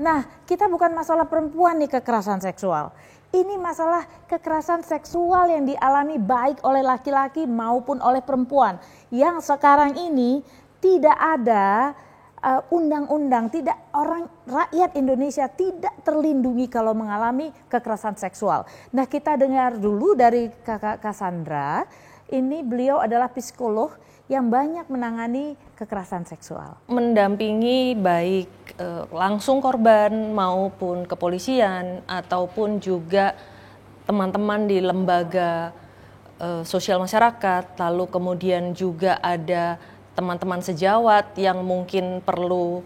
Nah, kita bukan masalah perempuan nih kekerasan seksual. Ini masalah kekerasan seksual yang dialami baik oleh laki-laki maupun oleh perempuan. Yang sekarang ini tidak ada undang-undang, tidak orang rakyat Indonesia tidak terlindungi kalau mengalami kekerasan seksual. Nah, kita dengar dulu dari Kakak Cassandra. Ini beliau adalah psikolog yang banyak menangani kekerasan seksual. Mendampingi baik langsung korban maupun kepolisian ataupun juga teman-teman di lembaga sosial masyarakat, lalu kemudian juga ada teman-teman sejawat yang mungkin perlu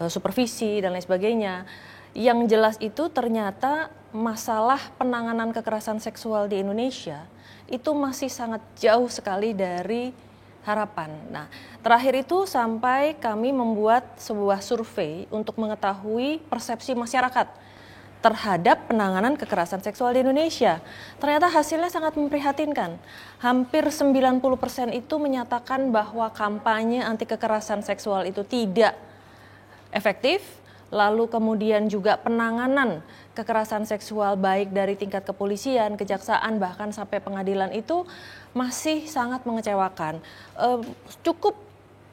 supervisi dan lain sebagainya. Yang jelas itu ternyata masalah penanganan kekerasan seksual di Indonesia itu masih sangat jauh sekali dari harapan. Nah, terakhir itu sampai kami membuat sebuah survei untuk mengetahui persepsi masyarakat terhadap penanganan kekerasan seksual di Indonesia. Ternyata hasilnya sangat memprihatinkan. Hampir 90% itu menyatakan bahwa kampanye anti kekerasan seksual itu tidak efektif. Lalu kemudian juga penanganan kekerasan seksual baik dari tingkat kepolisian, kejaksaan, bahkan sampai pengadilan itu masih sangat mengecewakan. Cukup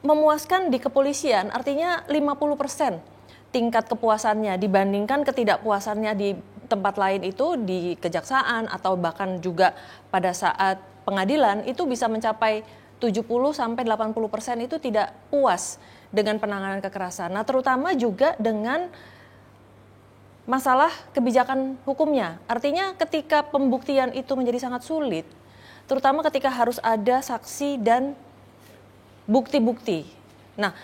memuaskan di kepolisian, artinya 50% tingkat kepuasannya dibandingkan ketidakpuasannya di tempat lain itu di kejaksaan atau bahkan juga pada saat pengadilan itu bisa mencapai 70-80% itu tidak puas dengan penanganan kekerasan. Nah, terutama juga dengan masalah kebijakan hukumnya. Artinya ketika pembuktian itu menjadi sangat sulit, terutama ketika harus ada saksi dan bukti-bukti. Nah,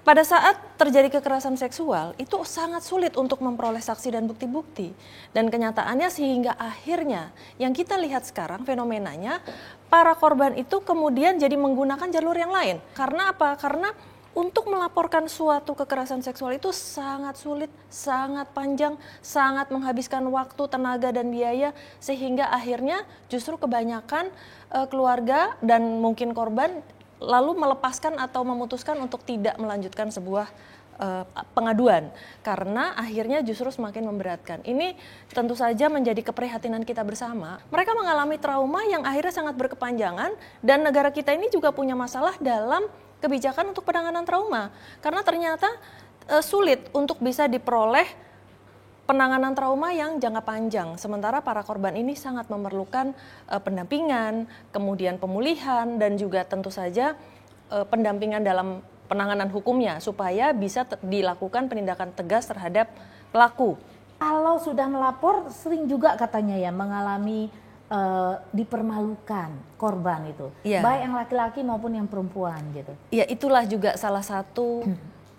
pada saat terjadi kekerasan seksual, itu sangat sulit untuk memperoleh saksi dan bukti-bukti. Dan kenyataannya sehingga akhirnya yang kita lihat sekarang fenomenanya, para korban itu kemudian jadi menggunakan jalur yang lain. Karena apa? Karena untuk melaporkan suatu kekerasan seksual itu sangat sulit, sangat panjang, sangat menghabiskan waktu, tenaga, dan biaya. Sehingga akhirnya justru kebanyakan keluarga dan mungkin korban lalu melepaskan atau memutuskan untuk tidak melanjutkan sebuah pengaduan. Karena akhirnya justru semakin memberatkan. Ini tentu saja menjadi keprihatinan kita bersama. Mereka mengalami trauma yang akhirnya sangat berkepanjangan dan negara kita ini juga punya masalah dalam kebijakan untuk penanganan trauma. Karena ternyata sulit untuk bisa diperoleh penanganan trauma yang jangka panjang. Sementara para korban ini sangat memerlukan pendampingan, kemudian pemulihan, dan juga tentu saja pendampingan dalam penanganan hukumnya supaya bisa dilakukan penindakan tegas terhadap pelaku. Kalau sudah melapor sering juga katanya ya mengalami dipermalukan korban itu, baik yang laki-laki maupun yang perempuan gitu. Ya, itulah juga salah satu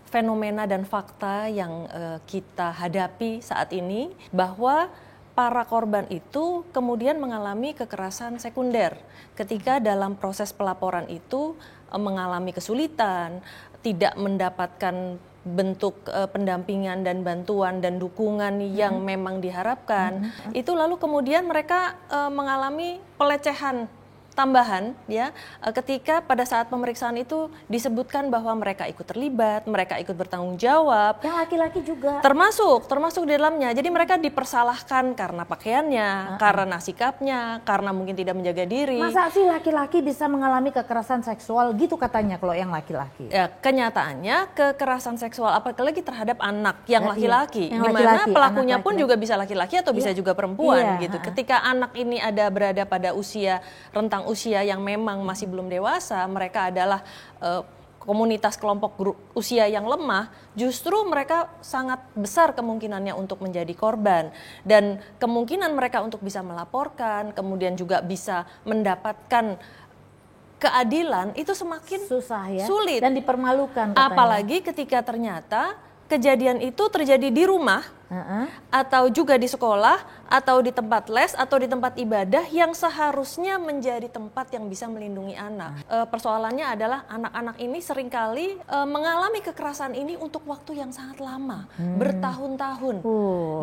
fenomena dan fakta yang kita hadapi saat ini, bahwa para korban itu kemudian mengalami kekerasan sekunder ketika dalam proses pelaporan itu mengalami kesulitan, tidak mendapatkan bentuk pendampingan dan bantuan dan dukungan yang memang diharapkan. Itu lalu kemudian mereka mengalami pelecehan tambahan ya ketika pada saat pemeriksaan itu disebutkan bahwa mereka ikut terlibat, mereka ikut bertanggung jawab. Yang laki-laki juga termasuk di dalamnya. Jadi mereka dipersalahkan karena pakaiannya, karena sikapnya, karena mungkin tidak menjaga diri. Masa sih laki-laki bisa mengalami kekerasan seksual gitu katanya kalau yang laki-laki? Ya, kenyataannya kekerasan seksual apalagi terhadap anak yang laki-laki, yang di mana pelakunya pun juga bisa laki-laki atau bisa juga perempuan gitu. Ketika anak ini berada pada usia rentang usia yang memang masih belum dewasa, mereka adalah komunitas kelompok usia yang lemah, justru mereka sangat besar kemungkinannya untuk menjadi korban. Dan kemungkinan mereka untuk bisa melaporkan, kemudian juga bisa mendapatkan keadilan itu semakin susah ya, sulit dan dipermalukan katanya. Apalagi ketika ternyata kejadian itu terjadi di rumah, atau juga di sekolah, atau di tempat les, atau di tempat ibadah yang seharusnya menjadi tempat yang bisa melindungi anak. Persoalannya adalah anak-anak ini seringkali mengalami kekerasan ini untuk waktu yang sangat lama, bertahun-tahun.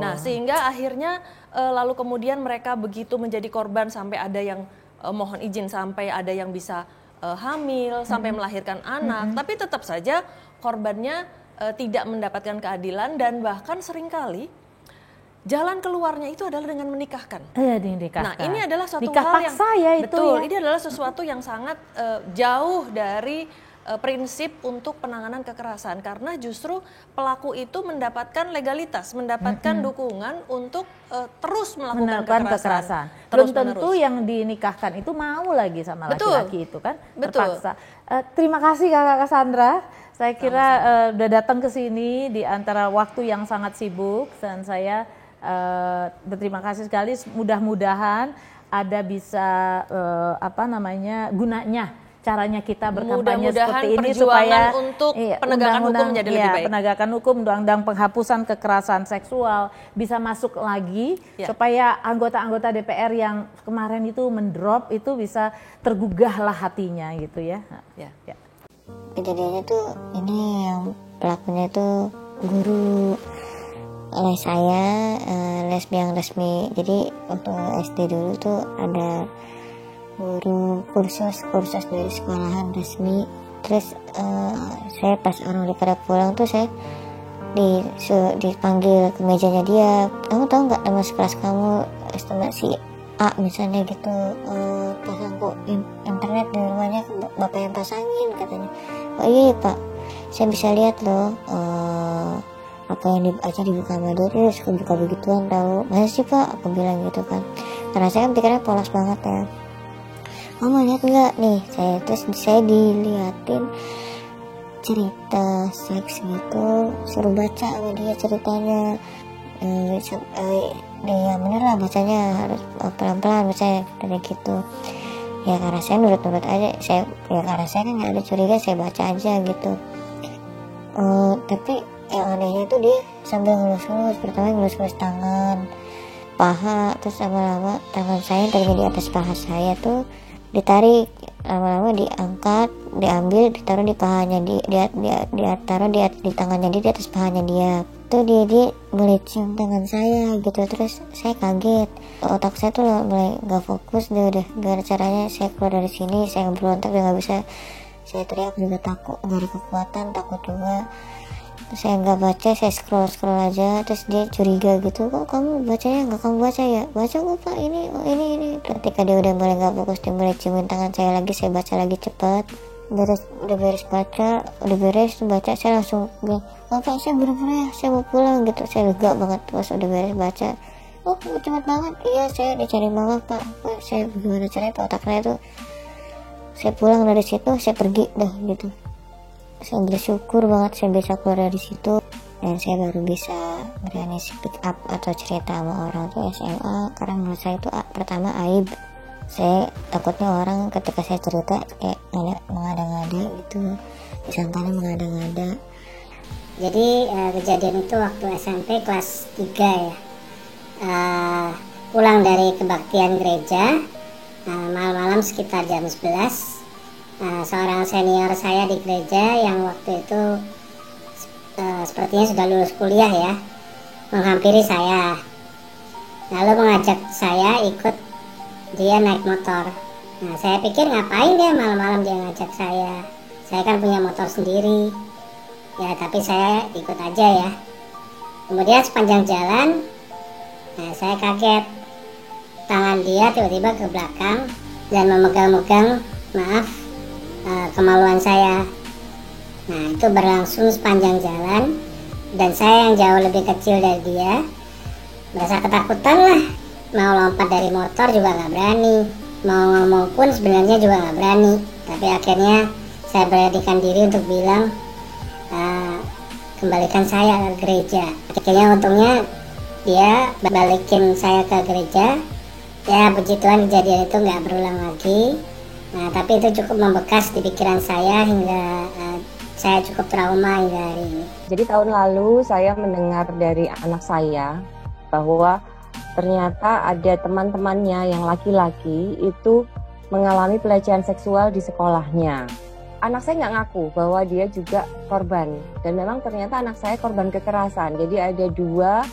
Nah, sehingga akhirnya lalu kemudian mereka begitu menjadi korban sampai ada yang mohon izin, sampai ada yang bisa hamil, sampai melahirkan anak, tapi tetap saja korbannya tidak mendapatkan keadilan, dan bahkan seringkali jalan keluarnya itu adalah dengan menikahkan. Dinikahkan. Nah, ini adalah suatu nikah hal paksa yang ya itu betul. ya. Ini adalah sesuatu yang sangat jauh dari prinsip untuk penanganan kekerasan, karena justru pelaku itu mendapatkan legalitas, mendapatkan dukungan untuk terus melakukan kekerasan. Belum tentu yang dinikahkan itu mau lagi sama laki-laki itu kan, terpaksa. Terima kasih Kakak Cassandra. Saya kira udah datang ke sini di antara waktu yang sangat sibuk, dan saya berterima kasih sekali. Mudah-mudahan ada bisa gunanya caranya kita berkampanye seperti ini supaya untuk penegakan hukum menjadi lebih baik. Penegakan hukum, undang-undang penghapusan kekerasan seksual bisa masuk lagi supaya anggota-anggota DPR yang kemarin itu mendrop itu bisa tergugahlah hatinya gitu ya. Kejadiannya tuh ini yang pelakunya tuh guru les saya, les yang resmi. Jadi waktu SD dulu tuh ada guru kursus dari sekolahan resmi. Terus saya pas orang udah pada pulang tuh saya dipanggil ke mejanya dia. Kamu tahu nggak nama sekelas kamu estimasi si A misalnya gitu, pasang internet di rumahnya bapak yang pasangin katanya. Oh iya Pak, saya bisa lihat loh apa yang dibaca di buka madu itu suka buka begituan tahu. Masa sih Pak, aku bilang gitu kan, karena saya kan pikirnya polos banget ya. Kamu lihat nggak nih, saya diliatin cerita seks gitu, suruh baca sama dia ceritanya. Dia bener lah bacanya, harus pelan-pelan bacanya dari gitu. Ya karena saya nurut-nurut aja, karena saya kan nggak ada curiga, saya baca aja gitu. Tapi yang anehnya itu dia sambil ngelus-ngelus, pertama ngelus-ngelus tangan, paha, terus lama-lama tangan saya yang tadinya di atas paha saya tuh ditarik, lama-lama diangkat, diambil, ditaruh di pahanya taruh di tangannya dia, di atas pahanya dia. Tuh dia ngelicium tangan saya gitu. Terus saya kaget, otak saya tuh mulai nggak fokus, udah gimana caranya saya keluar dari sini. Saya berontak, udah nggak bisa, saya teriak juga takut, dari kekuatan takut juga. Saya nggak baca, saya scroll aja. Terus dia curiga gitu, kok kamu bacanya nggak kamu baca ya? Baca kok Pak, ini. Ketika dia udah mulai nggak fokus, dia mulai ciumin tangan saya lagi. Saya baca lagi cepat. Udah beres baca, saya langsung bilang, Pak saya bener-bener ya, saya mau pulang gitu. Saya lega banget pas udah beres baca. Oh cepet banget, iya saya dicari mama Pak. Saya gimana caranya Pak, otak saya tuh. Saya pulang dari situ, saya pergi dah gitu. Saya bersyukur banget saya bisa keluar dari situ, dan saya baru bisa berani speak up atau cerita sama orang tuh SMA, karena menurut saya itu pertama aib. Saya takutnya orang ketika saya cerita kayak mengada-ngada gitu, disangkanya mengada-ngada. Jadi kejadian itu waktu SMP kelas 3 ya, pulang dari kebaktian gereja, malam-malam sekitar jam 11. Seorang senior saya di gereja yang waktu itu sepertinya sudah lulus kuliah ya, menghampiri saya, lalu mengajak saya ikut dia naik motor. Nah saya pikir ngapain dia malam-malam dia ngajak saya kan punya motor sendiri ya, tapi saya ikut aja ya. Kemudian sepanjang jalan, saya kaget, tangan dia tiba-tiba ke belakang dan memegang-megang, kemaluan saya. Nah itu berlangsung sepanjang jalan, dan saya yang jauh lebih kecil dari dia merasa ketakutan lah, mau lompat dari motor juga nggak berani, mau ngomong pun sebenarnya juga nggak berani. Tapi akhirnya saya beranikan diri untuk bilang, kembalikan saya ke gereja. Akhirnya untungnya dia balikin saya ke gereja. Ya puji Tuhan kejadian itu nggak berulang lagi. Nah tapi itu cukup membekas di pikiran saya hingga saya cukup trauma hingga hari ini. Jadi tahun lalu saya mendengar dari anak saya bahwa ternyata ada teman-temannya yang laki-laki itu mengalami pelecehan seksual di sekolahnya. Anak saya nggak ngaku bahwa dia juga korban, dan memang ternyata anak saya korban kekerasan. Jadi ada dua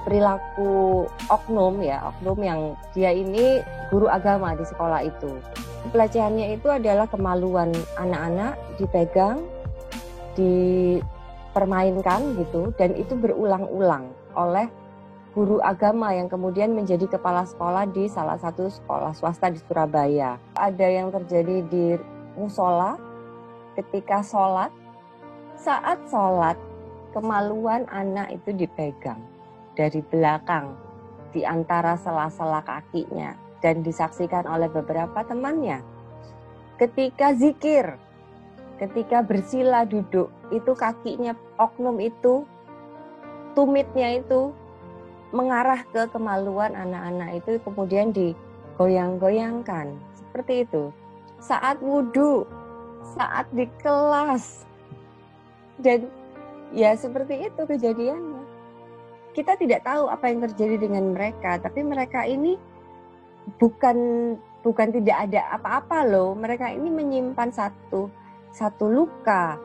perilaku oknum yang dia ini guru agama di sekolah itu. Pelecehannya itu adalah kemaluan anak-anak dipegang, dipermainkan gitu, dan itu berulang-ulang oleh guru agama yang kemudian menjadi kepala sekolah di salah satu sekolah swasta di Surabaya. Ada yang terjadi di musola ketika sholat, saat sholat kemaluan anak itu dipegang dari belakang di antara sela-sela kakinya dan disaksikan oleh beberapa temannya. Ketika zikir, ketika bersila duduk, itu kakinya oknum itu, tumitnya itu mengarah ke kemaluan anak-anak itu, kemudian digoyang-goyangkan seperti itu. Saat wudhu, saat di kelas, dan ya seperti itu kejadiannya. Kita tidak tahu apa yang terjadi dengan mereka, tapi mereka ini bukan tidak ada apa-apa loh. Mereka ini menyimpan satu luka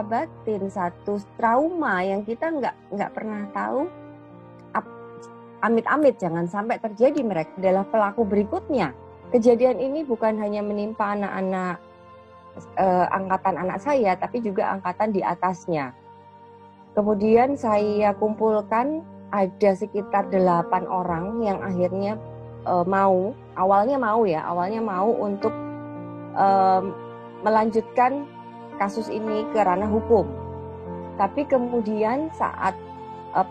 batin, satu trauma yang kita nggak pernah tahu. Amit-amit jangan sampai terjadi, mereka adalah pelaku berikutnya. Kejadian ini bukan hanya menimpa anak-anak angkatan anak saya, tapi juga angkatan di atasnya. Kemudian saya kumpulkan ada sekitar 8 orang yang akhirnya awalnya mau untuk melanjutkan kasus ini ke ranah hukum. Tapi kemudian saat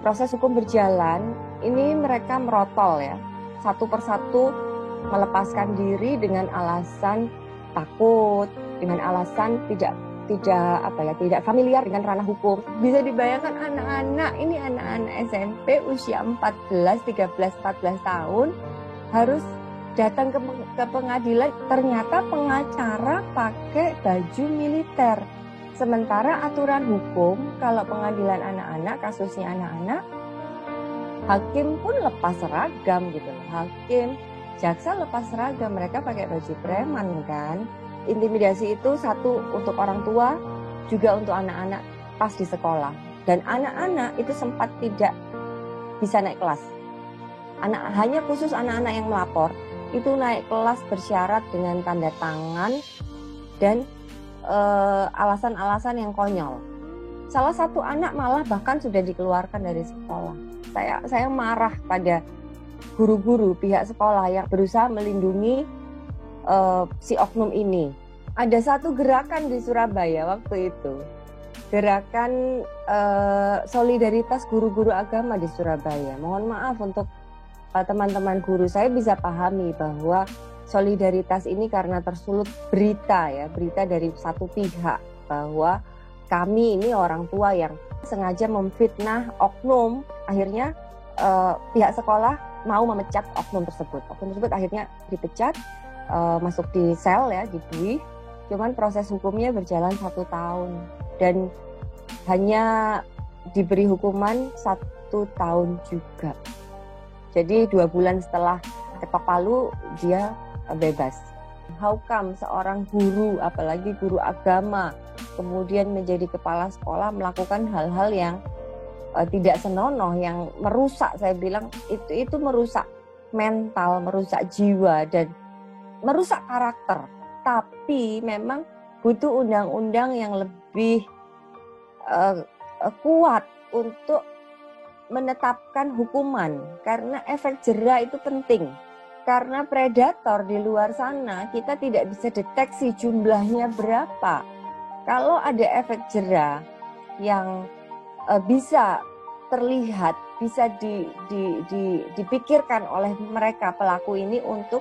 proses hukum berjalan, ini mereka merotol ya, satu persatu melepaskan diri dengan alasan takut, dengan alasan tidak familiar dengan ranah hukum. Bisa dibayangkan anak-anak SMP usia 14, 13, 14 tahun harus datang ke pengadilan, ternyata pengacara pakai baju militer. Sementara aturan hukum, kalau pengadilan anak-anak, kasusnya anak-anak, hakim pun lepas seragam gitu. Hakim, jaksa lepas seragam, mereka pakai baju preman kan. Intimidasi itu satu untuk orang tua, juga untuk anak-anak pas di sekolah. Dan anak-anak itu sempat tidak bisa naik kelas. Hanya khusus anak-anak yang melapor, itu naik kelas bersyarat dengan tanda tangan dan alasan-alasan yang konyol. Salah satu anak malah bahkan sudah dikeluarkan dari sekolah. Saya marah pada guru-guru pihak sekolah yang berusaha melindungi si oknum ini. Ada satu gerakan di Surabaya waktu itu, gerakan solidaritas guru-guru agama di Surabaya. Mohon maaf untuk teman-teman guru, saya bisa pahami bahwa solidaritas ini karena tersulut berita dari satu pihak bahwa kami ini orang tua yang sengaja memfitnah oknum. Akhirnya pihak sekolah mau memecat oknum tersebut. Oknum tersebut akhirnya dipecat, masuk di sel ya, di buih. Cuman proses hukumnya berjalan 1 tahun dan hanya diberi hukuman 1 tahun juga. Jadi 2 bulan setelah ketok palu dia bebas. How come seorang guru, apalagi guru agama, kemudian menjadi kepala sekolah melakukan hal-hal yang tidak senonoh, yang merusak, saya bilang itu merusak mental, merusak jiwa dan merusak karakter. Tapi memang butuh undang-undang yang lebih kuat untuk menetapkan hukuman, karena efek jera itu penting. Karena predator di luar sana kita tidak bisa deteksi jumlahnya berapa. Kalau ada efek jera yang bisa terlihat, bisa dipikirkan oleh mereka pelaku ini untuk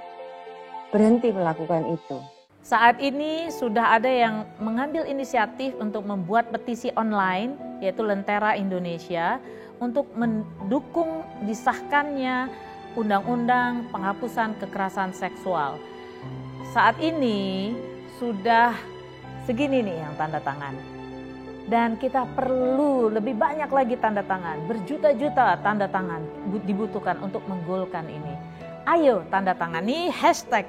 berhenti melakukan itu. Saat ini sudah ada yang mengambil inisiatif untuk membuat petisi online, yaitu Lentera Indonesia, untuk mendukung disahkannya Undang-Undang Penghapusan Kekerasan Seksual. Saat ini sudah segini nih yang tanda tangan. Dan kita perlu lebih banyak lagi tanda tangan, berjuta-juta tanda tangan dibutuhkan untuk menggolkan ini. Ayo tanda tangani hashtag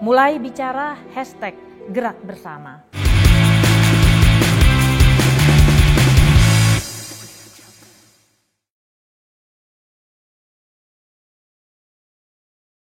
mulai bicara, hashtag gerak bersama.